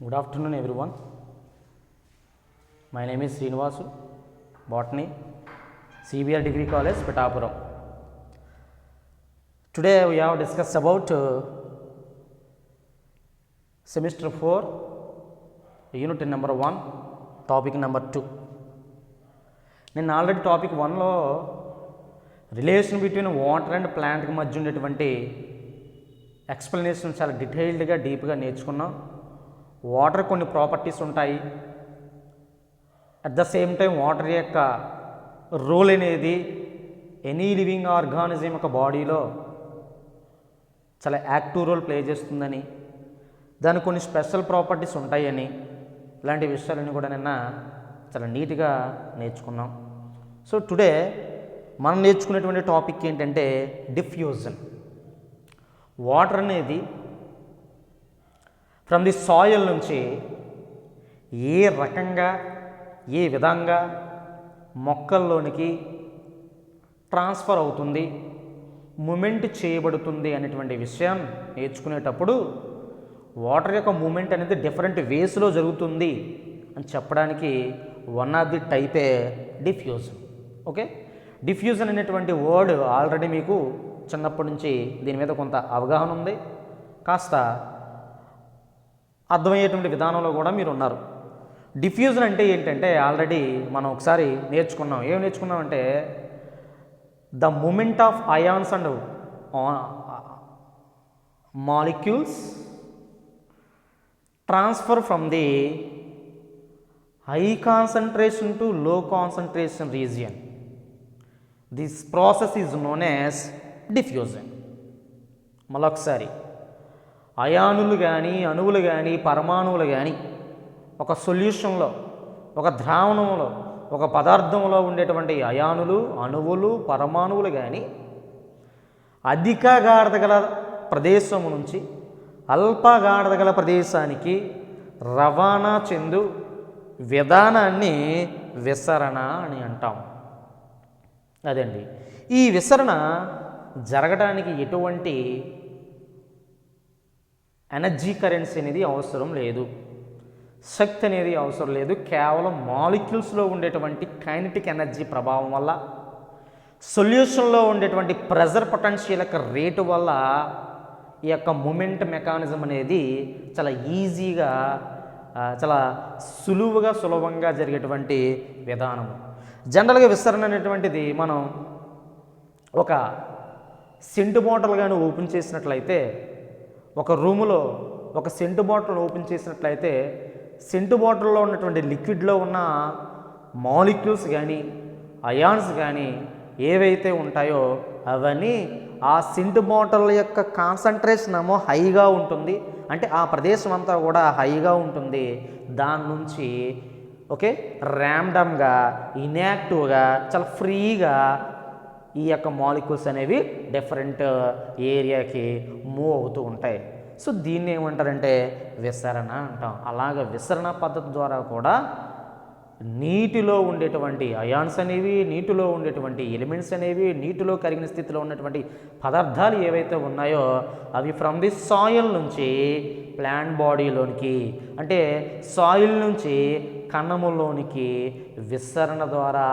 Good afternoon, everyone. My name is Srinivasu, Botany, CBR Degree College, Pittapuram. Today we have discussed about semester 4, unit number 1, topic number 2. నేను already topic 1లో relation between water and ప్లాంట్కి మధ్య ఉండేటువంటి explanation చాలా డీటెయిల్డ్గా డీప్గా నేర్చుకున్నాం. Water కొన్ని ప్రాపర్టీస్ ఉంటాయి, at the same time water యొక్క రోల్ అనేది ఎనీ లివింగ్ ఆర్గానిజం యొక్క బాడీలో చాలా యాక్టివ్ రోల్ ప్లే చేస్తుందని, దానికి కొన్ని స్పెషల్ ప్రాపర్టీస్ ఉంటాయని, ఇలాంటి విషయాలన్నీ కూడా నిన్న చాలా నీట్గా నేర్చుకున్నాం. సో టుడే మనం నేర్చుకునేటువంటి టాపిక్ ఏంటంటే డిఫ్యూజన్. వాటర్ అనేది ఫ్రమ్ ది సాయిల్ నుంచి ఏ రకంగా ఏ విధంగా మొక్కల్లోనికి ట్రాన్స్ఫర్ అవుతుంది, మూమెంట్ చేయబడుతుంది అనేటువంటి విషయం నేర్చుకునేటప్పుడు వాటర్ యొక్క మూమెంట్ అనేది డిఫరెంట్ వేస్లో జరుగుతుంది అని చెప్పడానికి వన్ ఆఫ్ ది టైపే డిఫ్యూజన్. ఓకే, డిఫ్యూజన్ అనేటువంటి వర్డ్ ఆల్రెడీ మీకు చిన్నప్పటి నుంచి దీని మీద కొంత అవగాహన ఉంది, కాస్త అర్థమయ్యేటువంటి విధానంలో కూడా మీరు ఉన్నారు. డిఫ్యూజన్ అంటే ఏంటంటే ఆల్రెడీ మనం ఒకసారి నేర్చుకున్నాం. ఏం నేర్చుకున్నామంటే the movement of ions and molecules transfer from the high concentration to low concentration region. This process is known as diffusion. మళ్ళొకసారి, అయానులు కానీ అణువులు కానీ పరమాణువులు కానీ ఒక సొల్యూషన్లో, ఒక ద్రావణంలో, ఒక పదార్థంలో ఉండేటువంటి అయానులు అణువులు పరమాణువులు కానీ అధిక గాఢత గల ప్రదేశం నుంచి అల్ప గాఢత గల ప్రదేశానికి రవాణా చెందు విధానాన్ని విసరణ అని అంటాం. అదండి, ఈ విసరణ జరగడానికి ఎటువంటి ఎనర్జీ కరెన్సీ అనేది అవసరం లేదు, శక్తి అనేది అవసరం లేదు. కేవలం మాలిక్యూల్స్లో ఉండేటువంటి కైనెటిక్ ఎనర్జీ ప్రభావం వల్ల, సొల్యూషన్లో ఉండేటువంటి ప్రెజర్ పొటెన్షియల్ యొక్క రేటు వల్ల ఈ యొక్క మూమెంట్ మెకానిజం అనేది చాలా ఈజీగా, చాలా సులభంగా జరిగేటువంటి విధానం. జనరల్గా విస్తరణ అనేటువంటిది మనం ఒక సెంటు బాటిల్ కానీ ఓపెన్ చేసినట్లయితే, ఒక రూములో ఒక సెంటు బాటిల్ ఓపెన్ చేసినట్లయితే సెంటు బాటిల్లో ఉన్నటువంటి లిక్విడ్లో ఉన్న మాలిక్యూల్స్ కానీ అయాన్స్ కానీ ఏవైతే ఉంటాయో అవన్నీ ఆ సెంటు బాటిల్ యొక్క కాన్సన్ట్రేషన్ ఏమో హైగా ఉంటుంది, అంటే ఆ ప్రదేశం అంతా కూడా హైగా ఉంటుంది. దాని నుంచి ఓకే ర్యాండమ్గా ఇన్యాక్టివ్గా చాలా ఫ్రీగా ఈ యొక్క మాలిక్యూల్స్ అనేవి డిఫరెంట్ ఏరియాకి మూవ్ అవుతూ ఉంటాయి. సో దీన్ని ఏమంటారంటే విసరణ అంటాం. అలాగ విసరణ పద్ధతి ద్వారా కూడా నీటిలో ఉండేటువంటి అయాన్స్ అనేవి, నీటిలో ఉండేటువంటి ఎలిమెంట్స్ అనేవి, నీటిలో కరిగిన స్థితిలో ఉన్నటువంటి పదార్థాలు ఏవైతే ఉన్నాయో అవి ఫ్రమ్ ది సాయిల్ నుంచి ప్లాంట్ బాడీలోనికి, అంటే సాయిల్ నుంచి కణములోనికి విసరణ ద్వారా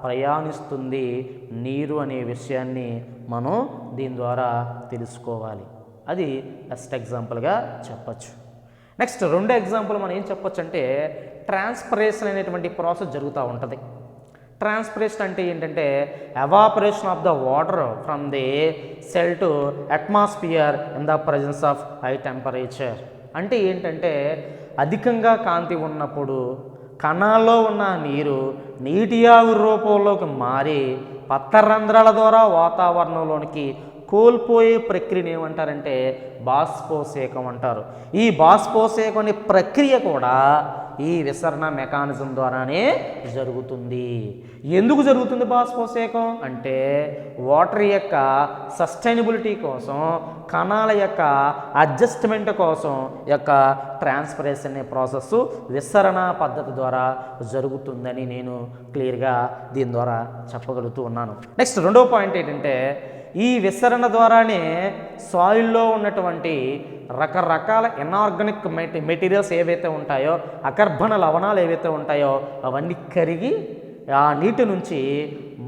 ప్రయాణిస్తుంది నీరు అనే విషయాన్ని మనం దీని ద్వారా తెలుసుకోవాలి. అది బెస్ట్ ఎగ్జాంపుల్గా చెప్పచ్చు. నెక్స్ట్ రెండో ఎగ్జాంపుల్ మనం ఏం చెప్పొచ్చు అంటే ట్రాన్స్పిరేషన్ అనేటువంటి ప్రాసెస్ జరుగుతూ ఉంటుంది. ట్రాన్స్పిరేషన్ అంటే ఏంటంటే evaporation of the water from the cell to atmosphere in the presence of high temperature. అంటే ఏంటంటే అధికంగా కాంతి ఉన్నప్పుడు కణాల్లో ఉన్న నీరు నీటి ఆవిరి రూపంలోకి మారి పత్రరంధ్రాల ద్వారా వాతావరణంలోనికి కోల్పోయే ప్రక్రియను ఏమంటారంటే బాష్పోసేకం అంటారు. ఈ బాష్పోసేకం అనే ప్రక్రియ కూడా ఈ విసరణ మెకానిజం ద్వారానే జరుగుతుంది. ఎందుకు జరుగుతుంది బాష్పోసేకం అంటే వాటర్ యొక్క సస్టైనబిలిటీ కోసం, కణాల యొక్క అడ్జస్ట్మెంట్ కోసం యొక్క ట్రాన్స్పిరేషన్ అనే ప్రాసెస్ విసరణ పద్ధతి ద్వారా జరుగుతుందని నేను క్లియర్గా దీని ద్వారా చెప్పగలుగుతూ ఉన్నాను. నెక్స్ట్ రెండవ పాయింట్ ఏంటంటే ఈ విసరణ ద్వారానే సాయిల్లో ఉన్నటువంటి రకరకాల ఇనార్గానిక్ మెటీరియల్స్ ఏవైతే ఉంటాయో, అకర్బన లవణాలు ఏవైతే ఉంటాయో అవన్నీ కరిగి ఆ నీటి నుంచి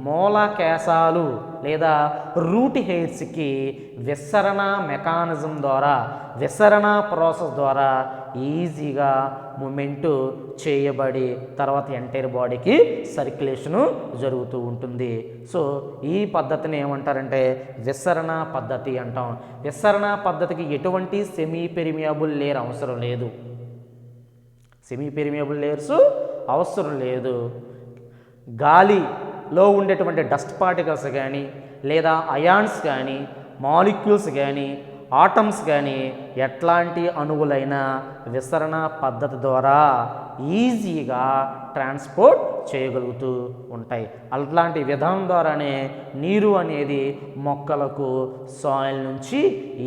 మూలకేశాలు లేదా రూట్ హెయిర్స్కి విసరణ మెకానిజం ద్వారా, విసరణ ప్రాసెస్ ద్వారా ఈజీగా మూమెంట్ చేయబడి తర్వాత ఎంటైర్ బాడీకి సర్క్యులేషను జరుగుతూ ఉంటుంది. సో ఈ పద్ధతిని ఏమంటారంటే విసరణ పద్ధతి అంటాం. విసరణ పద్ధతికి ఎటువంటి సెమీ పెరిమియబుల్ లేయర్ అవసరం లేదు. సెమీ పెరిమియబుల్ లేయర్స్ అవసరం లేదు. గాలిలో ఉండేటువంటి డస్ట్ పార్టికల్స్ కానీ లేదా అయాన్స్ కానీ మాలిక్యూల్స్ కానీ ఆటమ్స్ కానీ ఎట్లాంటి అణువులైనా విసరణ పద్ధతి ద్వారా ఈజీగా ట్రాన్స్పోర్ట్ చేయగలుగుతూ ఉంటాయి. అలాంటి విధానం ద్వారానే నీరు అనేది మొక్కలకు సాయిల్ నుంచి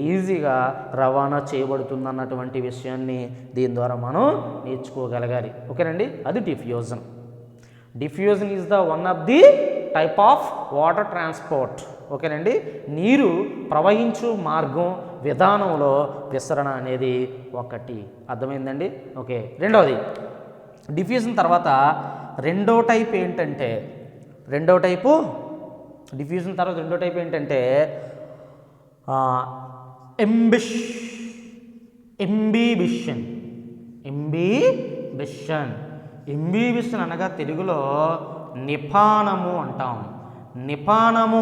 ఈజీగా రవాణా చేయబడుతుందన్నటువంటి విషయాన్ని దీని ద్వారా మనం నేర్చుకోగలగాలి. ఓకేనండి, అది diffusion. Diffusion is the one of the type of water transport. ఓకేనండి, నీరు ప్రవహించు మార్గం విధానంలో విసరణ అనేది ఒకటి. అర్థమైందండి? ఓకే, రెండవది డిఫ్యూజన్ తర్వాత రెండో టైప్ ఏంటంటే ఇంబిబిషన్ అనగా తెలుగులో నిపానము అంటాం. నిపానము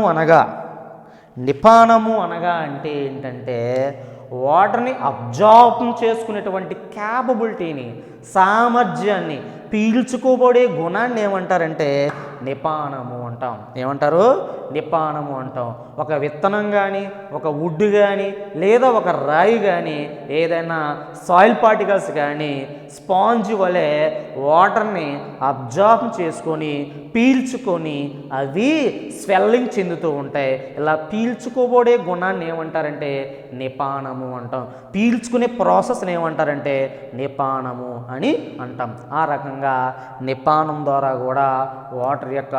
అనగా అంటే ఏంటంటే వాటర్ని అబ్జార్బ్ చేసుకునేటువంటి క్యాపబిలిటీని, సామర్థ్యాన్ని, పీల్చుకోబడే గుణాన్ని ఏమంటారంటే నిపానము అంటాం. ఏమంటారు? నిపానము అంటాం. ఒక విత్తనం కానీ, ఒక వుడ్ కానీ, లేదా ఒక రాయి కానీ, ఏదైనా సాయిల్ పార్టికల్స్ కానీ స్పాంజ్ వలె వాటర్ని అబ్జార్బ్ చేసుకొని పీల్చుకొని అవి స్వెల్లింగ్ చెందుతూ ఉంటాయి. ఇలా పీల్చుకోబడే గుణాన్ని ఏమంటారంటే నిపానము అంటాం. పీల్చుకునే ప్రాసెస్ని ఏమంటారంటే నిపానము అని అంటాం. ఆ రకంగా నిపానం ద్వారా కూడా వాటర్ యొక్క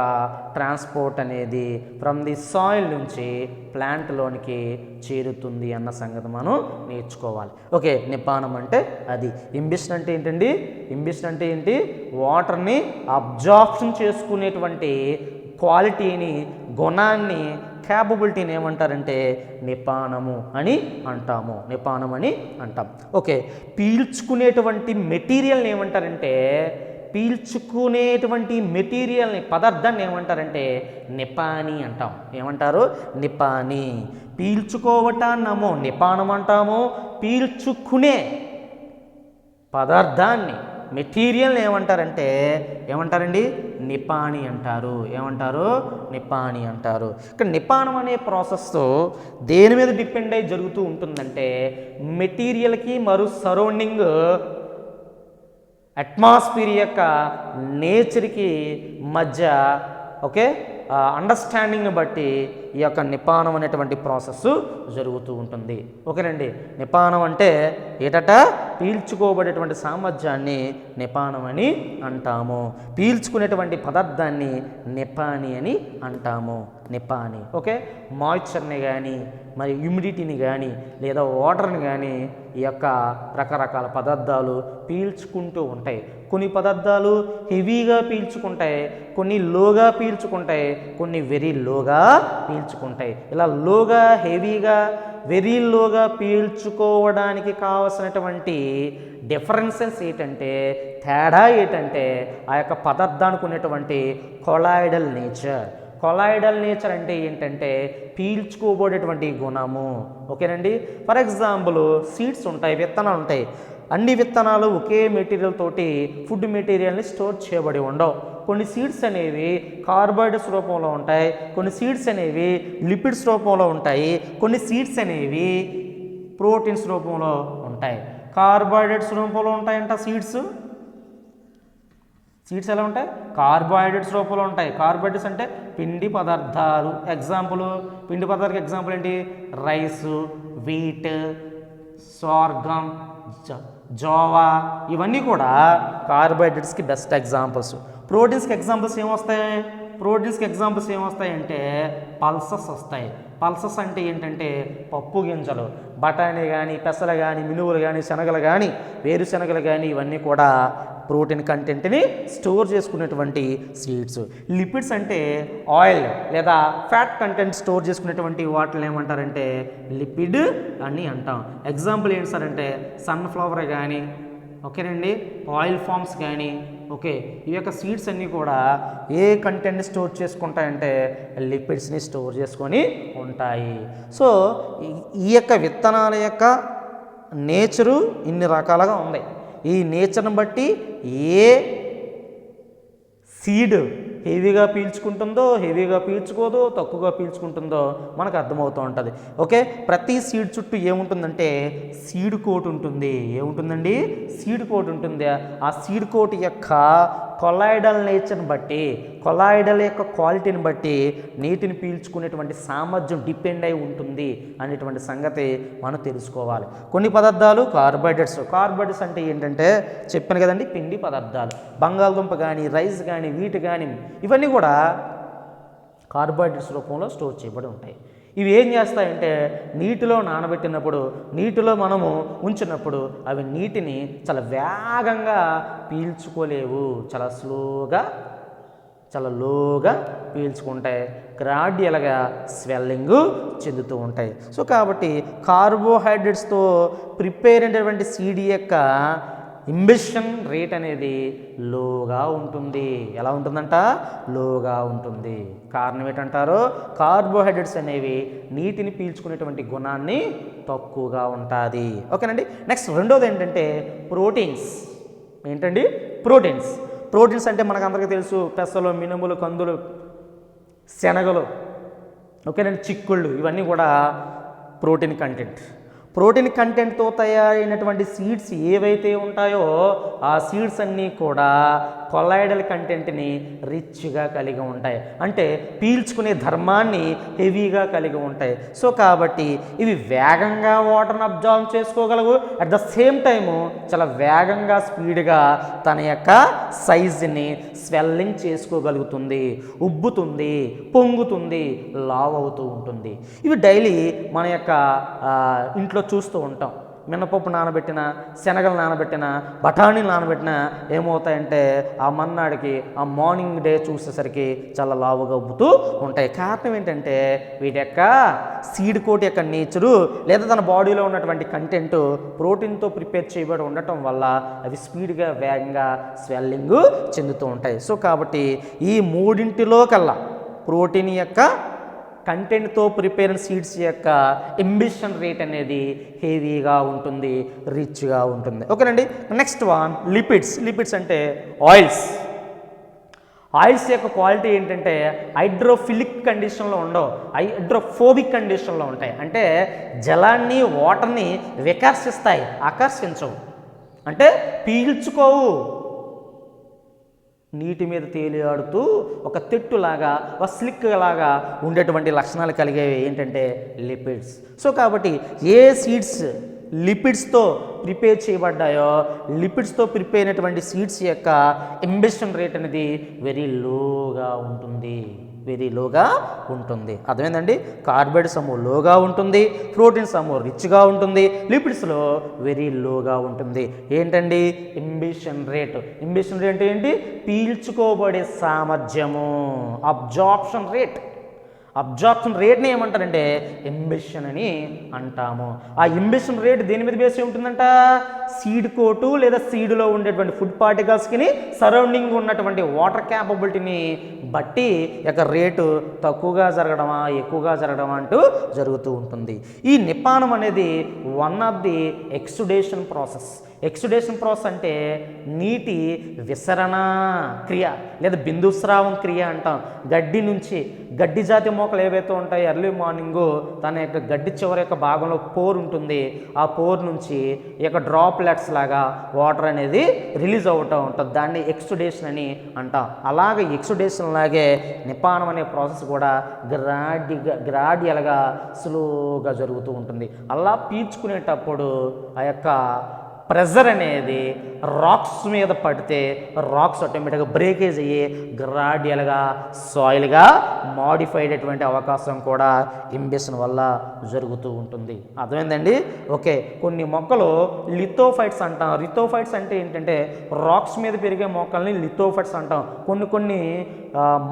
ట్రాన్స్పోర్ట్ అనేది ఫ్రమ్ ది సాయిల్ నుంచి ప్లాంట్లోనికి చేరుతుంది అన్న సంగతి మనం నేర్చుకోవాలి. ఓకే, నిపానం అంటే అది. ఇంబిషన్ అంటే ఏంటండి? ఇంబిషన్ అంటే ఏంటి? వాటర్ని అబ్జార్ప్షన్ చేసుకునేటువంటి క్వాలిటీని, గుణాన్ని, క్యాపబిలిటీని ఏమంటారంటే నిపానము అని అంటాము. ఓకే, పీల్చుకునేటువంటి మెటీరియల్ని ఏమంటారంటే పదార్థాన్ని ఏమంటారంటే నిపాని అంటాం. ఏమంటారు? నిపాని. పీల్చుకోవటాన్నమో నిపానం అంటాము. పీల్చుకునే పదార్థాన్ని, మెటీరియల్ని ఏమంటారండి నిపాని అంటారు. నిపాని అంటారు. ఇక్కడ నిపానం అనే ప్రాసెస్ దేని మీద డిపెండ్ అయి జరుగుతూ ఉంటుందంటే మెటీరియల్కి మరియు సరౌండింగ్ అట్మాస్ఫియర్ యొక్క నేచర్కి మధ్య అండర్స్టాండింగ్ని బట్టి ఈ యొక్క నిపానం అనేటువంటి ప్రాసెస్ జరుగుతూ ఉంటుంది. ఓకేనండి, నిపానం అంటే ఏటట పీల్చుకోబడేటువంటి సామర్థ్యాన్ని నిపానం అని అంటాము. పీల్చుకునేటువంటి పదార్థాన్ని నిపాని అని అంటాము. నిపాని. ఓకే, మాయిశ్చర్ని కానీ మరి హ్యూమిడిటీని కానీ లేదా వాటర్ని కానీ ఈ యొక్క రకరకాల పదార్థాలు పీల్చుకుంటూ ఉంటాయి. కొన్ని పదార్థాలు హెవీగా పీల్చుకుంటాయి, కొన్ని లోగా పీల్చుకుంటాయి, కొన్ని వెరీ లోగా పీల్చుకుంటాయి. ఇలా లోగా, హెవీగా, వెరీ లోగా పీల్చుకోవడానికి కావలసినటువంటి డిఫరెన్సెస్ తేడా ఏంటంటే ఆ యొక్క పదార్థానికి ఉన్నటువంటి కొలాయిడల్ నేచర్ అంటే ఏంటంటే పీల్చుకోబడేటువంటి గుణము. ఓకేనండి, ఫర్ ఎగ్జాంపుల్ సీడ్స్ ఉంటాయి, విత్తనాలు ఉంటాయి. అన్ని విత్తనాలు ఒకే మెటీరియల్ తోటి ఫుడ్ మెటీరియల్ని స్టోర్ చేయబడి ఉండవు. కొన్ని సీడ్స్ అనేవి కార్బోహైడ్రేట్స్ రూపంలో ఉంటాయి, కొన్ని సీడ్స్ అనేవి లిపిడ్స్ రూపంలో ఉంటాయి, కొన్ని సీడ్స్ అనేవి ప్రోటీన్స్ రూపంలో ఉంటాయి. కార్బోహైడ్రేట్స్ రూపంలో ఉంటాయంట సీడ్స్ ఎలా ఉంటాయి? కార్బోహైడ్రేట్స్ రూపంలో ఉంటాయి. కార్బోహైడ్రేట్స్ అంటే పిండి పదార్థాలు. పిండి పదార్థాలకు ఎగ్జాంపుల్ ఏంటి? రైసు, వీట్, సోర్గం, జోవా, ఇవన్నీ కూడా కార్బోహైడ్రేట్స్కి బెస్ట్ ఎగ్జాంపుల్స్. ప్రోటీన్స్కి ఎగ్జాంపుల్స్ ఏమొస్తాయంటే పల్సెస్ వస్తాయి. పల్సస్ అంటే ఏంటంటే పప్పు గింజలు, బఠానీ కానీ, పెసలు కానీ, మినువులు కానీ, శనగలు కానీ, వేరుశనగలు కానీ ఇవన్నీ కూడా ప్రోటీన్ కంటెంట్ని స్టోర్ చేసుకునేటువంటి సీడ్స్. లిపిడ్స్ అంటే ఆయిల్ లేదా ఫ్యాట్ కంటెంట్ స్టోర్ చేసుకునేటువంటి వాటిని ఏమంటారంటే లిపిడ్ అని అంటాం. ఎగ్జాంపుల్ ఏంటి సార్ అంటే సన్ఫ్లవర్ కానీ, ఓకేనండి, ఆయిల్ ఫామ్స్ కానీ, ఓకే, ఈ యొక్క సీడ్స్ అన్నీ కూడా ఏ కంటెంట్ స్టోర్ చేసుకుంటాయంటే లిపిడ్స్ని స్టోర్ చేసుకొని ఉంటాయి. సో ఈ యొక్క విత్తనాల యొక్క నేచరు ఇన్ని రకాలుగా ఉంది. ఈ నేచర్ని బట్టి ఏ సీడ్ హెవీగా పీల్చుకుంటుందో, హెవీగా పీల్చుకోదో, తక్కువగా పీల్చుకుంటుందో మనకు అర్థమవుతూ ఉంటుంది. ఓకే, ప్రతి సీడ్ చుట్టూ ఏముంటుందంటే సీడ్ కోట్ ఉంటుంది. ఏముంటుందండి? సీడ్ కోట్ ఉంటుంది. ఆ సీడ్ కోట్ యొక్క కొలాయిడల్ నేచర్ని బట్టి, కొలాయిడల్ యొక్క క్వాలిటీని బట్టి నీటిని పీల్చుకునేటువంటి సామర్థ్యం డిపెండ్ అయి ఉంటుంది అనేటువంటి సంగతి మనం తెలుసుకోవాలి. కొన్ని పదార్థాలు కార్బోహైడ్రేట్స్ అంటే ఏంటంటే చెప్పాను కదండి, పిండి పదార్థాలు. బంగాళదుంప కానీ, రైస్ కానీ, వీట్ కానీ ఇవన్నీ కూడా కార్బోహైడ్రేట్స్ రూపంలో స్టోర్ చేయబడి ఉంటాయి. ఇవి ఏం చేస్తాయంటే నీటిలో నానబెట్టినప్పుడు, నీటిలో మనము ఉంచినప్పుడు అవి నీటిని చాలా వేగంగా పీల్చుకోలేవు, చాలా లోగా పీల్చుకుంటాయి, గ్రాడ్యువల్గా స్వెల్లింగ్ చెందుతూ ఉంటాయి. సో కాబట్టి కార్బోహైడ్రేట్స్తో ప్రిపేర్ అయినటువంటి సీడ్ యొక్క ఇంబిషన్ రేట్ అనేది లోగా ఉంటుంది. ఎలా ఉంటుందంట? లోగా ఉంటుంది. కారణం ఏంటంటారు? కార్బోహైడ్రేట్స్ అనేవి నీటిని పీల్చుకునేటువంటి గుణాన్ని తక్కువగా ఉంటుంది. ఓకేనండి. నెక్స్ట్ రెండోది ఏంటంటే ప్రోటీన్స్. ఏంటండి? ప్రోటీన్స్ అంటే మనకు అందరికీ తెలుసు, పెసలు, మినుములు, కందులు, శనగలు, ఓకేనండి, చిక్కుళ్ళు, ఇవన్నీ కూడా ప్రోటీన్ కంటెంట్తో తయారైనటువంటి సీడ్స్ ఏవైతే ఉంటాయో ఆ సీడ్స్ అన్నీ కూడా కొలాయిడల్ కంటెంట్ని రిచ్గా కలిగి ఉంటాయి. అంటే పీల్చుకునే ధర్మాన్ని హెవీగా కలిగి ఉంటాయి. సో కాబట్టి ఇవి వేగంగా వాటర్ని అబ్జార్బ్ చేసుకోగలవు. అట్ ద సేమ్ టైము చాలా వేగంగా స్పీడ్గా తన యొక్క సైజుని స్వెల్లింగ్ చేసుకోగలుగుతుంది, ఉబ్బుతుంది, పొంగుతుంది, లావ్ అవుతూ ఉంటుంది. ఇవి డైలీ మన యొక్క ఇంట్లో చూస్తూ ఉంటాం. మినపప్పు నానబెట్టిన, శనగలు నానబెట్టిన, బఠానీలు నానబెట్టిన ఏమవుతాయంటే ఆ మన్నాడికి ఆ మార్నింగ్ డే చూసేసరికి చాలా లావుగా ఉబ్బుతూ ఉంటాయి. కారణం ఏంటంటే వీటి యొక్క సీడ్ కోట్ యొక్క నేచరు లేదా తన బాడీలో ఉన్నటువంటి కంటెంట్ ప్రోటీన్తో ప్రిపేర్ చేయబడి ఉండటం వల్ల అవి స్పీడ్గా, వేగంగా స్వెల్లింగ్ చెందుతూ ఉంటాయి. సో కాబట్టి ఈ మూడింటిలో కల్లా ప్రోటీన్ యొక్క కంటెంట్తో ప్రిపేర్ సీడ్స్ యొక్క ఇంబిషన్ రేట్ అనేది హెవీగా ఉంటుంది, రిచ్గా ఉంటుంది. ఓకేనండి. నెక్స్ట్ వన్ లిపిడ్స్ అంటే ఆయిల్స్ యొక్క క్వాలిటీ ఏంటంటే హైడ్రోఫిలిక్ కండిషన్లో ఉండవు, హైడ్రోఫోబిక్ కండిషన్లో ఉంటాయి. అంటే జలాన్ని, వాటర్ని వికర్షిస్తాయి, ఆకర్షించవు. అంటే పీల్చుకోవు, నీటి మీద తేలియాడుతూ ఒక తెట్టులాగా, ఒక స్లిక్ లాగా ఉండేటువంటి లక్షణాలు కలిగేవి ఏంటంటే లిపిడ్స్. సో కాబట్టి ఏ సీడ్స్ లిపిడ్స్తో ప్రిపేర్ చేయబడ్డాయో, లిపిడ్స్తో ప్రిపేర్ అయినటువంటి సీడ్స్ యొక్క ఇంబిషన్ రేట్ అనేది వెరీ లోగా ఉంటుంది. అర్థమైందండి? కార్బోహైడ్రేట్స్ అమ్మో లోగా ఉంటుంది, ప్రోటీన్స్ అమ్మో రిచ్గా ఉంటుంది, లిపిడ్స్లో వెరీ లోగా ఉంటుంది. ఏంటండి? ఇంబిషన్ రేట్ ఏంటి? పీల్చుకోబడే సామర్థ్యము, అబ్జార్ప్షన్ రేట్ని ఏమంటారంటే ఇంబిషన్ అని అంటాము. ఆ ఇంబిషన్ రేట్ దేని మీద బేస్ ఉంటుందంట? సీడ్ కోటు లేదా సీడ్లో ఉండేటువంటి ఫుడ్ పార్టికల్స్కి సరౌండింగ్ ఉన్నటువంటి వాటర్ క్యాపబిలిటీని బట్టి యొక్క రేటు తక్కువగా జరగడమా, ఎక్కువగా జరగడమా అంటూ జరుగుతూ ఉంటుంది. ఈ నిపానం అనేది వన్ ఆఫ్ ది ఎక్సుడేషన్ ప్రాసెస్ అంటే నీటి విసరణ క్రియ లేదా బిందుస్రావం క్రియ అంటాం. గడ్డి జాతి మొక్కలు ఏవైతే ఉంటాయో ఎర్లీ మార్నింగు తన యొక్క గడ్డి చివరి యొక్క భాగంలో పోర్ ఉంటుంది. ఆ పోర్ నుంచి ఈ యొక్క డ్రాప్లెట్స్ లాగా వాటర్ అనేది రిలీజ్ అవుతూ ఉంటుంది. దాన్ని ఎక్సుడేషన్ అని అంటాం. అలాగే ఎక్సుడేషన్ లాగే నిపానం అనే ప్రాసెస్ కూడా గ్రాడ్యువల్గా స్లోగా జరుగుతూ ఉంటుంది. అలా పీల్చుకునేటప్పుడు ఆ యొక్క ప్రెజర్ అనేది రాక్స్ మీద పడితే రాక్స్ ఆటోమేటిక్గా బ్రేకేజ్ అయ్యి గ్రాడ్యువల్గా సాయిల్గా మాడిఫై అయ్యేటువంటి అవకాశం కూడా ఇంబేషన్ వల్ల జరుగుతూ ఉంటుంది. అర్థమైందండి? ఓకే, కొన్ని మొక్కలు లిథోఫైట్స్ అంటాం. లిథోఫైట్స్ అంటే ఏంటంటే రాక్స్ మీద పెరిగే మొక్కల్ని లిథోఫైట్స్ అంటాం. కొన్ని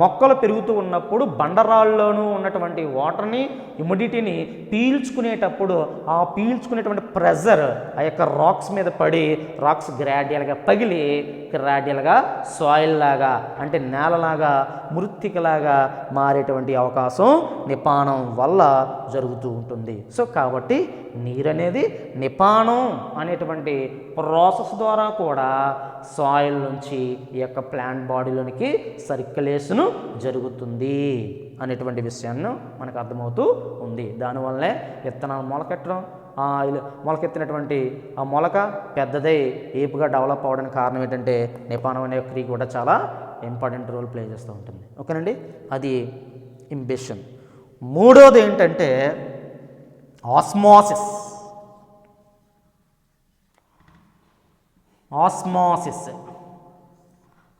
మొక్కలు పెరుగుతూ ఉన్నప్పుడు బండరాళ్ళలోనూ ఉన్నటువంటి వాటర్ని, హ్యూమిడిటీని పీల్చుకునేటప్పుడు ఆ పీల్చుకునేటువంటి ప్రెజర్ ఆ యొక్క రాక్స్ మీద పడి రాక్స్ గ్రాడ్యువల్గా పగిలి గ్రాడ్యువల్గా సాయిల్ లాగా అంటే నేలలాగా మృత్తికలాగా మారేటువంటి అవకాశం నిపానం వల్ల జరుగుతూ ఉంటుంది. సో కాబట్టి నీరు అనేది నిపానం అనేటువంటి ప్రాసెస్ ద్వారా కూడా సాయిల్ నుంచి ఈ యొక్క ప్లాంట్ బాడీలోనికి సర్క్యులేషన్ జరుగుతుంది అనేటువంటి విషయాన్ని మనకు అర్థమవుతూ ఉంది. దానివల్లే విత్తనాలు మొలకెట్టడం, మొలకెత్తినటువంటి ఆ మొలక పెద్దదై ఏపుగా డెవలప్ అవ్వడానికి కారణం ఏంటంటే నిపానం అనే క్రియ కూడా చాలా ఇంపార్టెంట్ రోల్ ప్లే చేస్తూ ఉంటుంది. ఓకేనండి, అది ఇంబేషన్. మూడోది ఏంటంటే ఆస్మోసిస్. ఆస్మోసిస్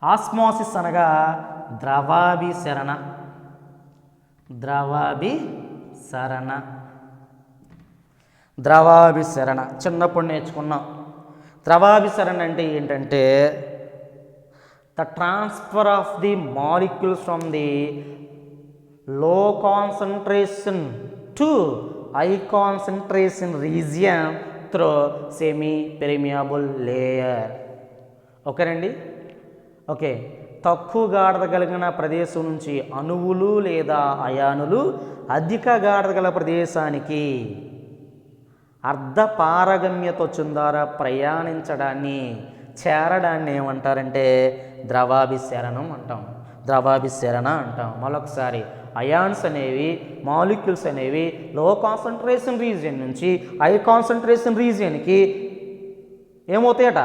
ఆస్మోసిస్ అనగా ద్రవాభిసరణ. ద్రవాభిసరణ చిన్నప్పుడు నేర్చుకున్నాం. ద్రవాభిసరణ అంటే ఏంటంటే the transfer of the molecules from the low concentration to high concentration region through semi permeable layer. ఓకేనండి? ఓకే, తక్కువ గాఢత కలిగిన ప్రదేశం నుంచి అణువులు లేదా అయానులు అధిక గాఢత గల ప్రదేశానికి అర్ధపారగమ్యత్వం ద్వారా చేరడాన్ని ఏమంటారంటే ద్రవాభిసరణం అంటాం. ద్రవాభిసరణ అంటాం. మరొకసారి అయాన్స్ అనేవి, మాలిక్యూల్స్ అనేవి లో కాన్సన్ట్రేషన్ రీజియన్ నుంచి హై కాన్సన్ట్రేషన్ రీజియన్కి ఏమవుతాయట?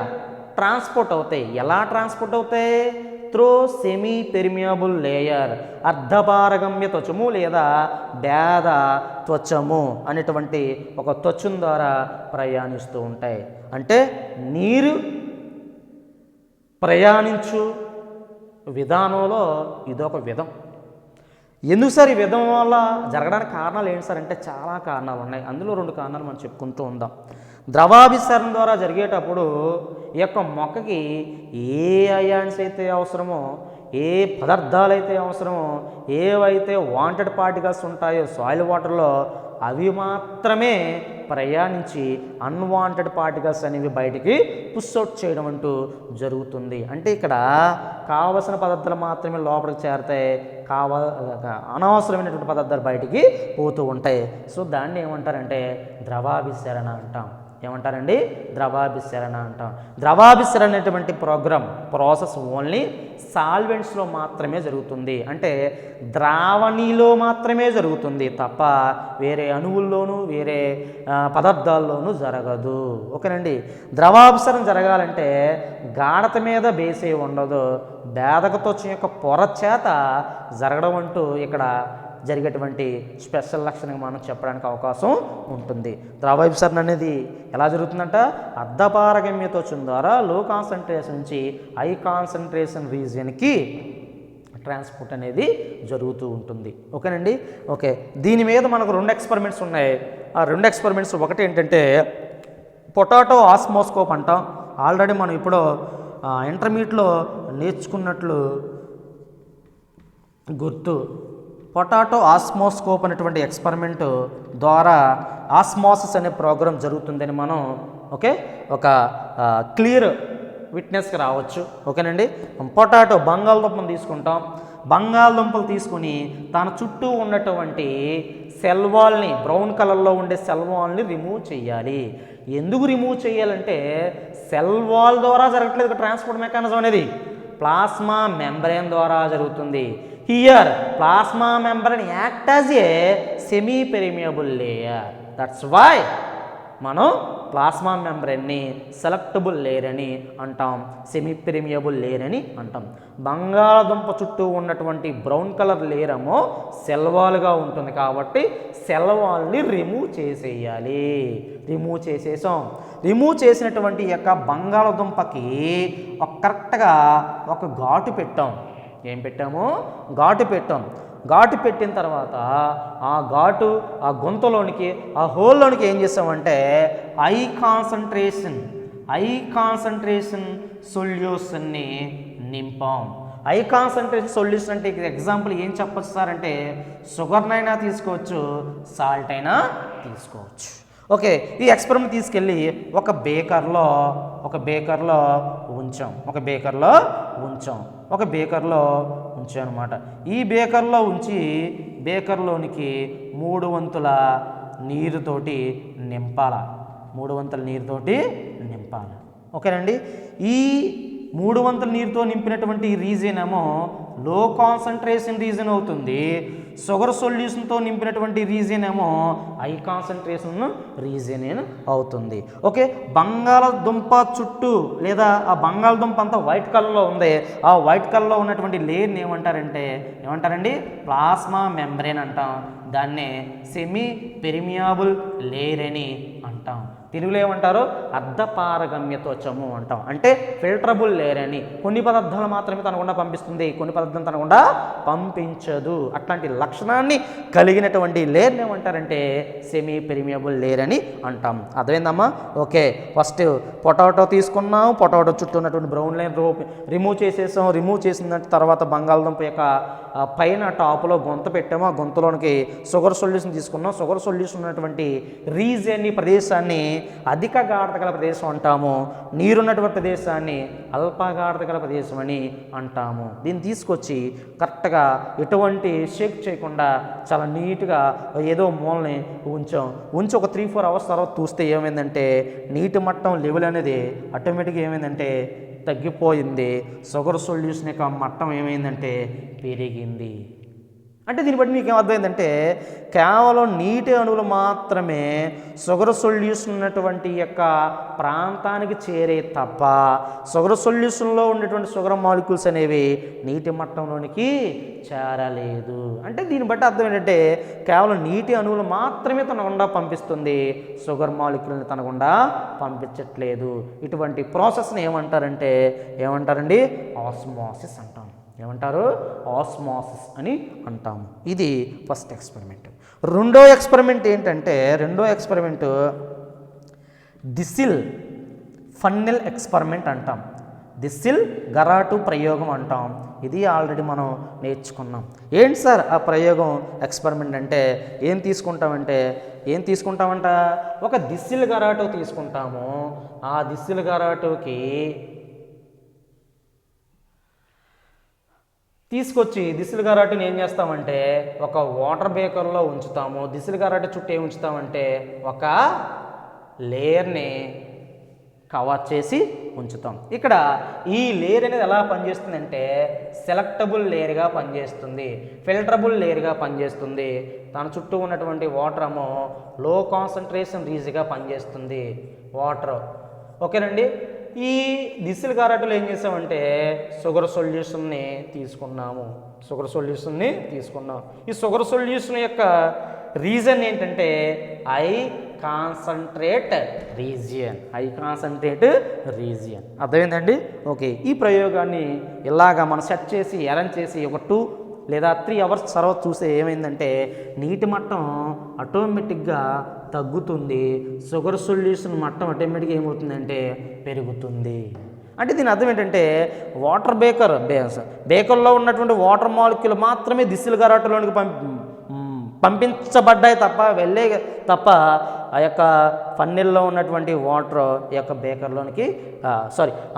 ట్రాన్స్పోర్ట్ అవుతాయి. ఎలా ట్రాన్స్పోర్ట్ అవుతాయి? త్రూ సెమీ పెర్మియబుల్ లేయర్, అర్ధపారగమ్య త్వచము లేదా భేద త్వచము అనేటువంటి ఒక త్వచం ద్వారా ప్రయాణిస్తూ ఉంటాయి. అంటే నీరు ప్రయాణించు విధానంలో ఇదొక విధం. ఎందుకు సార్ ఈ విధం వల్ల జరగడానికి కారణాలు ఏంటి సార్ అంటే చాలా కారణాలు ఉన్నాయి. అందులో 2 కారణాలు మనం చెప్పుకుంటూ ఉందాం. ద్రవాభిసరణ ద్వారా జరిగేటప్పుడు ఈ యొక్క మొక్కకి ఏ అయాన్స్ అయితే అవసరమో, ఏ పదార్థాలు అయితే అవసరమో, ఏవైతే వాంటెడ్ పార్టికల్స్ ఉంటాయో సాయిల్ వాటర్లో అవి మాత్రమే ప్రయాణించి అన్వాంటెడ్ పార్టికల్స్ అనేవి బయటికి పుష్అవుట్ చేయడం అంటూ జరుగుతుంది. అంటే ఇక్కడ కావలసిన పదార్థాలు మాత్రమే లోపలికి చేరతాయి, అనవసరమైనటువంటి పదార్థాలు బయటికి పోతూ ఉంటాయి. సో దాన్ని ఏమంటారంటే ద్రవాభిసరణ అంటాం. ఏమంటారండి? ద్రవాభిసరణ అంటాం. ద్రవాభిసరణ అనేటువంటి ప్రాసెస్ ఓన్లీ సాల్వెంట్స్లో మాత్రమే జరుగుతుంది. అంటే ద్రావణిలో మాత్రమే జరుగుతుంది తప్ప వేరే అణువుల్లోనూ వేరే పదార్థాల్లోనూ జరగదు. ఓకేనండి? ద్రవాభిసరణ జరగాలంటే గాఢత మీద బేసే ఉండదు, భేదకత్వం యొక్క పొర చేత జరగడం అంటూ ఇక్కడ జరిగేటువంటి స్పెషల్ లక్షణంగా మనం చెప్పడానికి అవకాశం ఉంటుంది. ద్రవాభిసరణ అనేది ఎలా జరుగుతుందంట? అర్ధపారగమ్యత్వం ద్వారా లో కాన్సన్ట్రేషన్ నుంచి హై కాన్సన్ట్రేషన్ రీజియన్కి ట్రాన్స్పోర్ట్ అనేది జరుగుతూ ఉంటుంది. ఓకేనండి? ఓకే, దీని మీద మనకు 2 ఎక్స్పెరిమెంట్స్ ఉన్నాయి. ఆ 2 ఎక్స్పెరిమెంట్స్ ఒకటి ఏంటంటే పొటాటో ఆస్మోస్కోప్ అంటాం. ఆల్రెడీ మనం ఇప్పుడు ఇంటర్మీడియట్లో నేర్చుకున్నట్లు గుర్తు. పొటాటో ఆస్మోస్కోప్ అనేటువంటి ఎక్స్పెరిమెంట్ ద్వారా ఆస్మోసిస్ అనే ప్రోగ్రామ్ జరుగుతుందని మనం ఒక క్లియర్ విట్నెస్కి రావచ్చు. ఓకేనండి? పొటాటో బంగాళదుంపను తీసుకుంటాం. బంగాళదుంపలు తీసుకుని తన చుట్టూ ఉన్నటువంటి సెల్ వాల్ని, బ్రౌన్ కలర్లో ఉండే సెల్ వాల్ని రిమూవ్ చేయాలి. ఎందుకు రిమూవ్ చేయాలంటే సెల్ వాల్ ద్వారా జరగట్లేదు ట్రాన్స్పోర్ట్ మెకానిజం అనేది, ప్లాస్మా మెంబ్రేన్ ద్వారా జరుగుతుంది. Here plasma membrane act as a semi permeable layer. That's why మనం ప్లాస్మా మెంబ్రేన్ని సెలెక్టబుల్ లేయర్ అని అంటాం, సెమీ పెరిమియబుల్ లేయర్ అని అంటాం. బంగాళదుంప చుట్టూ ఉన్నటువంటి బ్రౌన్ కలర్ లేయర్ ఏమో సెల్ వాల్గా ఉంటుంది కాబట్టి సెల్ వాల్ని రిమూవ్ చేసేయాలి. రిమూవ్ చేసేసాం. రిమూవ్ చేసినటువంటి యొక్క బంగాళదుంపకి కరెక్ట్గా ఒక ఘాటు పెట్టాం. ఏం పెట్టాము? ఘాటు పెట్టాం. ఘాటు పెట్టిన తర్వాత ఆ ఘాటు ఆ గొంతులోనికి ఆ హోల్లోనికి ఏం చేసామంటే హై కాన్సంట్రేషన్ సొల్యూషన్ని నింపాం. హై కాన్సంట్రేషన్ సొల్యూషన్ అంటే ఎగ్జాంపుల్ ఏం చెప్పచ్చు సార్ అంటే షుగర్నైనా తీసుకోవచ్చు, సాల్ట్ అయినా తీసుకోవచ్చు. ఓకే, ఈ ఎక్స్పెరిమెంట్ తీసుకెళ్ళి ఒక బేకర్లో ఉంచాం అనమాట. ఈ బేకర్లో ఉంచి బేకర్లోనికి 3 వంతుల నీరుతోటి నింపాలి. ఓకేనండి. ఈ 3 వంతుల నీరుతో నింపినటువంటి రీజియన్ ఏమో లో కాన్సంట్రేషన్ రీజియన్ అవుతుంది. షుగర్ సొల్యూషన్తో నింపినటువంటి రీజియన్ ఏమో హై కాన్సంట్రేషన్ రీజియన్ అవుతుంది. ఓకే, బంగాళదుంప చుట్టూ లేదా ఆ బంగాళదుంప అంతా వైట్ కలర్లో ఉంది. ఆ వైట్ కలర్లో ఉన్నటువంటి లేయర్ని ఏమంటారండి? ప్లాస్మా మెంబ్రేన్ అంటాం. దాన్నే సెమీ పెరిమియబుల్ లేయర్ అని అంటాం. తెలుగులో ఏమంటారు? అర్ధపారగమ్య త్వచము అంటాం. అంటే ఫిల్టరబుల్ లేయర్ అని. కొన్ని పదార్థాలు మాత్రమే తనకుండా పంపిస్తుంది, కొన్ని పదార్థాలు తనకుండా పంపించదు. అట్లాంటి లక్షణాన్ని కలిగినటువంటి లేయర్ని ఏమంటారంటే సెమీ పెరిమియబుల్ లేయర్ అని అంటాం. అర్థమైందమ్మా? ఓకే, ఫస్ట్ పొటాటో తీసుకున్నాం. పొటాటో చుట్టూ ఉన్నటువంటి బ్రౌన్ లేయర్ రిమూవ్ చేసేసాం. రిమూవ్ చేసిన తర్వాత బంగాళదుంప యొక్క పైన టాప్లో గొంత పెట్టాము. ఆ గొంతులోనికి షుగర్ సొల్యూషన్ తీసుకున్నాం. షుగర్ సొల్యూషన్ ఉన్నటువంటి రీజియన్ని, ప్రదేశాన్ని అధిక గాఢత గల ప్రదేశం అంటాము. నీరున్నటువంటి ప్రదేశాన్ని అల్ప గాఢత గల ప్రదేశం అని అంటాము. దీన్ని తీసుకొచ్చి కరెక్ట్గా ఎటువంటి షేక్ చేయకుండా చాలా నీట్గా ఏదో మూలని ఉంచి ఒక 3-4 అవర్స్ తర్వాత చూస్తే ఏమైందంటే నీటి మట్టం లెవెల్ అనేది ఆటోమేటిక్గా ఏమైందంటే తగ్గిపోయింది. షుగర్ సొల్యూషన్ యొక్క మట్టం ఏమైందంటే పెరిగింది. అంటే దీన్ని బట్టి మీకు ఏమర్థమైందంటే కేవలం నీటి అణువులు మాత్రమే షుగర్ సొల్యూషన్ ఉన్నటువంటి యొక్క ప్రాంతానికి చేరే తప్ప షుగర్ సొల్యూషన్లో ఉండేటువంటి షుగర్ మాలిక్యూల్స్ అనేవి నీటి మట్టంలోనికి చేరలేదు. అంటే దీన్ని బట్టి అర్థం ఏంటంటే కేవలం నీటి అణువులు మాత్రమే తనకుండా పంపిస్తుంది, షుగర్ మాలిక్యూల్ని తనకుండా పంపించట్లేదు. ఇటువంటి ప్రాసెస్ని ఏమంటారండి? ఆస్మోసిస్ అంటాం. ఏమంటారు? ఆస్మోసిస్ అని అంటాము. ఇది ఫస్ట్ ఎక్స్పెరిమెంట్. రెండో ఎక్స్పెరిమెంట్ ఏంటంటే దిసిల్ ఫన్నెల్ ఎక్స్పెరిమెంట్ అంటాం. దిసిల్ గరాటు ప్రయోగం అంటాం. ఇది ఆల్రెడీ మనం నేర్చుకున్నాం. ఏంటి సార్ ఆ ప్రయోగం ఎక్స్పెరిమెంట్ అంటే ఏం తీసుకుంటామంట? ఒక దిసిల్ గరాటు తీసుకుంటాము. ఆ దిసిల్ గరాటుకి తీసుకొచ్చి దిసిల్ గరాటుని ఏం చేస్తామంటే ఒక వాటర్ బేకర్లో ఉంచుతాము. దిసిల్ గరాటు చుట్టూ ఏం ఉంచుతామంటే ఒక లేయర్ని కవర్ చేసి ఉంచుతాం. ఇక్కడ ఈ లేయర్ అనేది ఎలా పనిచేస్తుందంటే సెలెక్టబుల్ లేయర్గా పనిచేస్తుంది, ఫిల్టరబుల్ లేయర్గా పనిచేస్తుంది. దాని చుట్టూ ఉన్నటువంటి వాటర్ ఏమో లో కాన్సంట్రేషన్ రీజ్గా పనిచేస్తుంది వాటర్. ఓకేనండి. ఈ దిసిల్ గరాటులో ఏం చేసామంటే షుగర్ సొల్యూషన్ని తీసుకున్నాం. ఈ షుగర్ సొల్యూషన్ యొక్క రీజన్ ఏంటంటే హై కాన్సంట్రేట్ రీజియన్. అర్థమైందండి? ఓకే, ఈ ప్రయోగాన్ని ఇలాగా మనం సెట్ చేసి అరేంజ్ చేసి ఒక 2 లేదా 3 అవర్స్ తర్వాత చూస్తే ఏమైందంటే నీటి మట్టం ఆటోమేటిక్గా తగ్గుతుంది, షుగర్ సొల్యూషన్ మట్టం ఆటోమేటిక్గా ఏమవుతుందంటే పెరుగుతుంది. అంటే దీని అర్థం ఏంటంటే వాటర్ బేకర్లో ఉన్నటువంటి వాటర్ మాలిక్యూల్ మాత్రమే దిసిల్ గరాటులోనికి పంపించబడ్డాయి తప్ప ఆ యొక్క ఫన్నెల్లో ఉన్నటువంటి వాటర్ ఈ యొక్క బేకర్లోనికి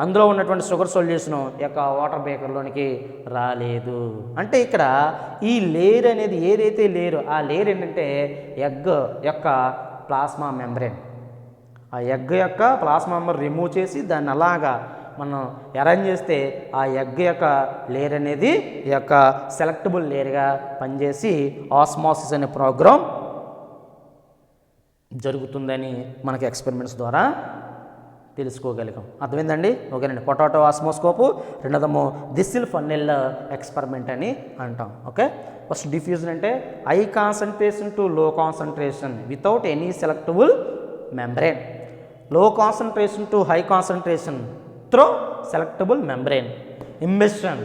అందులో ఉన్నటువంటి షుగర్ సొల్యూషన్ యొక్క వాటర్ బేకర్లోనికి రాలేదు. అంటే ఇక్కడ ఈ లేయర్ అనేది ఏదైతే లేయర్ ఆ లేయర్ ఏంటంటే ఎగ్ యొక్క ప్లాస్మా మెంబ్రేన్. ఆ ఎగ్ యొక్క ప్లాస్మా మెంబ్రేన్ రిమూవ్ చేసి దాన్ని అలాగా మనం అరేంజ్ చేస్తే ఆ ఎగ్ యొక్క లేయర్ అనేది ఈ యొక్క సెలెక్టబుల్ లేయర్గా పనిచేసి ఆస్మోసిస్ అనే ప్రోగ్రామ్ జరుగుతుందని మనకి ఎక్స్పెరిమెంట్స్ ద్వారా తెలుసుకోగలిగాం. అర్థమైందండి? ఓకేనండి. పొటాటో ఆస్మోస్కోపు, రెండోదేమో దిసిల్ ఫన్నెల్ ఎక్స్పెరిమెంట్ అని అంటాం. ఓకే. ఫస్ట్ డిఫ్యూజన్ అంటే high concentration to low concentration without any selectable membrane. Low concentration to high concentration through selectable membrane. Imbibition,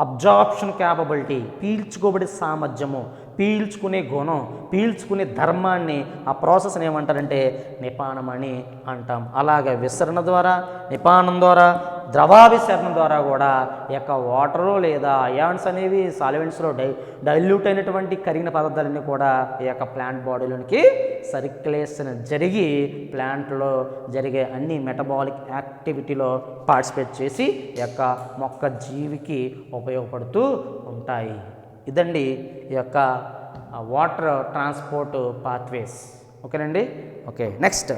absorption capability, పీల్చుకోబడే సామర్థ్యము, పీల్చుకునే గుణం, పీల్చుకునే ధర్మాన్ని ఆ ప్రాసెస్ని ఏమంటారంటే నిపానం అని అంటాం. అలాగే విసరణ ద్వారా, నిపానం ద్వారా, ద్రవాభిసరణ ద్వారా కూడా ఈ యొక్క వాటరు లేదా అయాన్స్ అనేవి సాల్వెంట్స్లో డైల్యూట్ అయినటువంటి కరిగిన పదార్థాలన్నీ కూడా ఈ యొక్క ప్లాంట్ బాడీలోనికి సర్క్యులేషన్ జరిగి ప్లాంట్లో జరిగే అన్ని మెటబాలిక్ యాక్టివిటీలో పార్టిసిపేట్ చేసి ఈ యొక్క మొక్క జీవికి ఉపయోగపడుతూ ఉంటాయి. ఇదండి ఈ యొక్క వాటర్ ట్రాన్స్పోర్ట్ పాత్వేస్. ఓకేనండి? ఓకే. నెక్స్ట్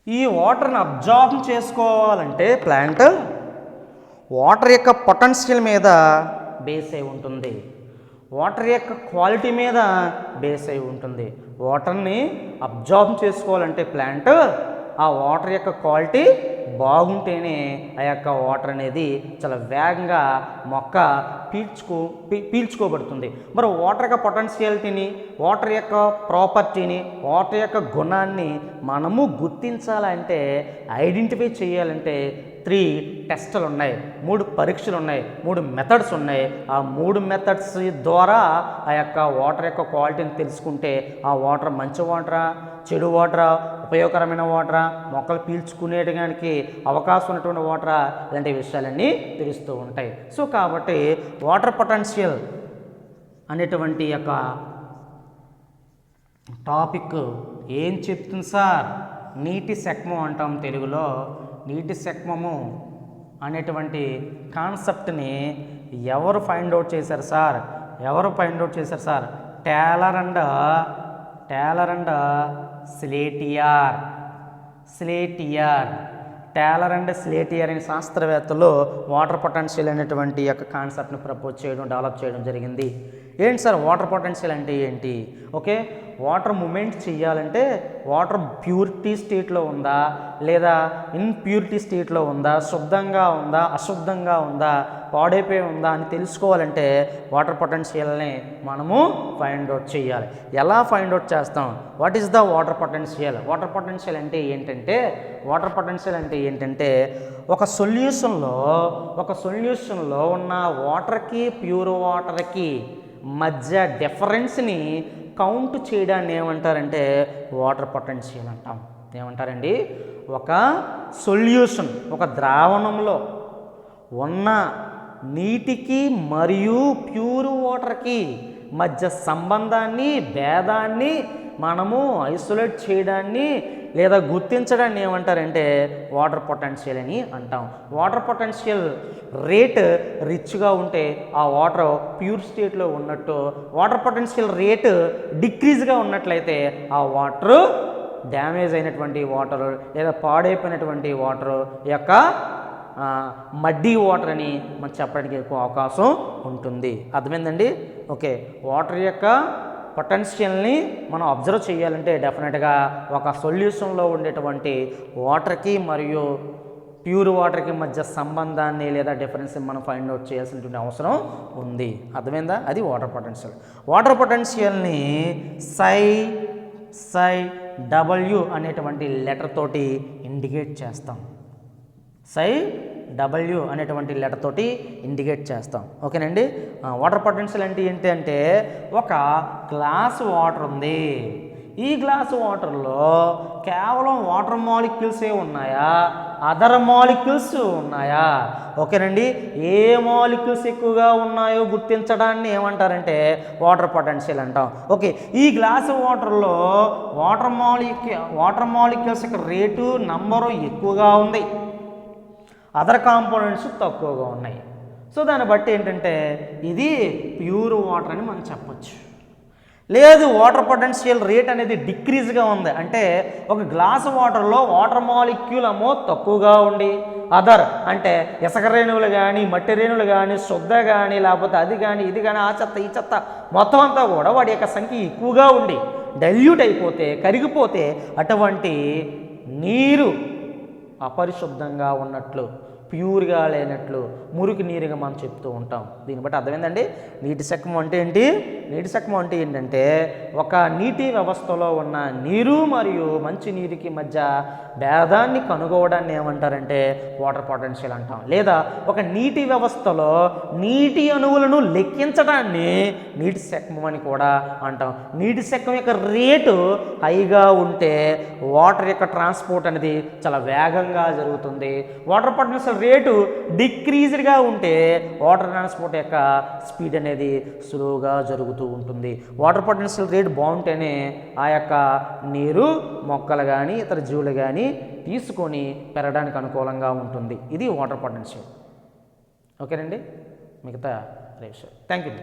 ఈ వాటర్ని అబ్జార్బ్ చేసుకోవాలంటే ప్లాంట్ వాటర్ యొక్క పొటెన్షియల్ మీద బేస్ అయి ఉంటుంది, వాటర్ యొక్క క్వాలిటీ మీద బేస్ అయి ఉంటుంది. వాటర్ని అబ్జార్బ్ చేసుకోవాలంటే ప్లాంట్ ఆ వాటర్ యొక్క క్వాలిటీ బాగుంటేనే ఆ యొక్క వాటర్ అనేది చాలా వేగంగా మొక్క పీల్చుకోబడుతుంది. మరి వాటర్ యొక్క పొటెన్షియాలిటీని, వాటర్ యొక్క ప్రాపర్టీని, వాటర్ యొక్క గుణాన్ని మనము గుర్తించాలంటే, ఐడెంటిఫై చేయాలంటే 3 టెస్టులు ఉన్నాయి, 3 పరీక్షలు ఉన్నాయి, 3 మెథడ్స్ ఉన్నాయి. ఆ 3 మెథడ్స్ ద్వారా ఆ యొక్క వాటర్ యొక్క క్వాలిటీని తెలుసుకుంటే ఆ వాటర్ మంచి వాటరా, చెడు వాటరా, ఉపయోగకరమైన వాటరా, మొక్కలు పీల్చుకునేటానికి అవకాశం ఉన్నటువంటి వాటరా, ఇలాంటి విషయాలన్నీ తెలుస్తూ ఉంటాయి. సో కాబట్టి వాటర్ పొటెన్షియల్ అనేటువంటి యొక్క టాపిక్ ఏం చెప్తుంది సార్? నీటి శక్మం అంటాం తెలుగులో. నీటి శక్మము అనేటువంటి కాన్సెప్ట్ని ఎవరు ఫైండ్ అవుట్ చేశారు sir? Taylor and Slatyer. Taylor and Slatyer అనే శాస్త్రవేత్తలు వాటర్ పొటెన్షియల్ అనేటువంటి యొక్క కాన్సెప్ట్ని డెవలప్ చేయడం జరిగింది. ఏంటి సార్ వాటర్ పొటెన్షియల్ అంటే ఏంటి? ఓకే, వాటర్ మూమెంట్ చేయాలంటే వాటర్ ప్యూరిటీ స్టేట్లో ఉందా లేదా ఇన్ప్యూరిటీ స్టేట్లో ఉందా, శుద్ధంగా ఉందా, అశుద్ధంగా ఉందా, పాడైపోయి ఉందా అని తెలుసుకోవాలంటే వాటర్ పొటెన్షియల్ని మనము ఫైండ్ అవుట్ చేయాలి. ఎలా ఫైండ్ అవుట్ చేస్తాం? What is the water potential? Water potential అంటే ఏంటంటే ఒక సొల్యూషన్లో ఉన్న వాటర్కి ప్యూర్ వాటర్కి మధ్య డిఫరెన్స్ని కౌంట్ చేయడాన్ని ఏమంటారంటే వాటర్ పొటెన్షియల్ అంటాం. ఏమంటారండి? ఒక సొల్యూషన్, ఒక ద్రావణంలో ఉన్న నీటికి మరియు ప్యూర్ వాటర్కి మధ్య సంబంధాన్ని, భేదాన్ని మనము ఐసోలేట్ చేయడాన్ని లేదా గుర్తించడాన్ని ఏమంటారంటే వాటర్ పొటెన్షియల్ అని అంటాం. వాటర్ పొటెన్షియల్ రేట్ రిచ్గా ఉంటే ఆ వాటర్ ప్యూర్ స్టేట్లో ఉన్నట్టు, వాటర్ పొటెన్షియల్ రేటు డిక్రీజ్గా ఉన్నట్లయితే ఆ వాటరు డ్యామేజ్ అయినటువంటి వాటర్ లేదా పాడైపోయినటువంటి వాటర్ యొక్క మడ్డీ వాటర్ అని మనం చెప్పడానికి ఎక్కువ అవకాశం ఉంటుంది. అర్థమైందండి? ఓకే, వాటర్ యొక్క పొటెన్షియల్ని మనం అబ్జర్వ్ చేయాలంటే డెఫినెట్గా ఒక సొల్యూషన్లో ఉండేటువంటి వాటర్కి మరియు ప్యూర్ వాటర్కి మధ్య సంబంధాన్ని లేదా డిఫరెన్స్ని మనం ఫైండ్ అవుట్ చేయాల్సినటువంటి అవసరం ఉంది. అర్థమైందా? అది వాటర్ పొటెన్షియల్. వాటర్ పొటెన్షియల్ని SI-W అనేటువంటి లెటర్ తోటి ఇండికేట్ చేస్తాం. SI-W అనేటువంటి లెటర్ తోటి ఇండికేట్ చేస్తాం. ఓకేనండి? వాటర్ పొటెన్షియల్ అంటే ఏంటి అంటే ఒక గ్లాస్ వాటర్ ఉంది. ఈ గ్లాసు వాటర్లో కేవలం వాటర్ మాలిక్యూల్సే ఉన్నాయా అదర్ మాలిక్యూల్స్ ఉన్నాయా? ఓకేనండి. ఏ మాలిక్యూల్స్ ఎక్కువగా ఉన్నాయో గుర్తించడాన్ని ఏమంటారంటే వాటర్ పొటెన్షియల్ అంటాం. ఓకే, ఈ గ్లాసు వాటర్లో వాటర్ మాలిక్యూల్స్ యొక్క రేటు నంబరు ఎక్కువగా ఉంది, అదర్ కాంపోనెంట్స్ తక్కువగా ఉన్నాయి. సో దాన్ని బట్టి ఏంటంటే ఇది ప్యూర్ వాటర్ అని మనం చెప్పచ్చు. లేదు వాటర్ పొటెన్షియల్ రేట్ అనేది డిక్రీజ్గా ఉంది అంటే ఒక గ్లాసు వాటర్లో వాటర్ మాలిక్యూల్ తక్కువగా ఉండి అదర్ అంటే ఇసుక రేణువులు కానీ మట్టి రేణువులు కానీ శుద్ధ కానీ లేకపోతే అది కానీ ఇది కానీ ఆ చెత్త ఈ చెత్త మొత్తం అంతా కూడా వాటి యొక్క సంఖ్య ఎక్కువగా ఉండి డైల్యూట్ అయిపోతే కరిగిపోతే అటువంటి నీరు అపరిశుద్ధంగా ఉన్నట్లు, ప్యూర్గా లేనట్లు, మురికి నీరుగా మనం చెప్తూ ఉంటాం. దీన్ని బట్టి అర్థమైందండి. నీటి శకం అంటే ఏంటి? నీటి శకం అంటే ఏంటంటే ఒక నీటి వ్యవస్థలో ఉన్న నీరు మరియు మంచి నీరుకి మధ్య భేదాన్ని కనుగోవడాన్ని ఏమంటారంటే వాటర్ పొటెన్షియల్ అంటాం. లేదా ఒక నీటి వ్యవస్థలో నీటి అణువులను లెక్కించడాన్ని నీటి శకం అని కూడా అంటాం. నీటి శకం యొక్క రేటు హైగా ఉంటే వాటర్ యొక్క ట్రాన్స్పోర్ట్ అనేది చాలా వేగంగా జరుగుతుంది. వాటర్ పొటెన్షియల్ రేటు డిక్రీజ్డ్గా ఉంటే వాటర్ ట్రాన్స్పోర్ట్ యొక్క స్పీడ్ అనేది స్లోగా జరుగుతూ ఉంటుంది. వాటర్ పొటెన్షియల్ రేట్ బాగుంటేనే ఆ యొక్క నీరు మొక్కలు కానీ ఇతర జీవులు కానీ తీసుకొని పెరగడానికి అనుకూలంగా ఉంటుంది. ఇది వాటర్ పొటెన్షియల్. ఓకేనండి, మిగతా రేపు. Thank you.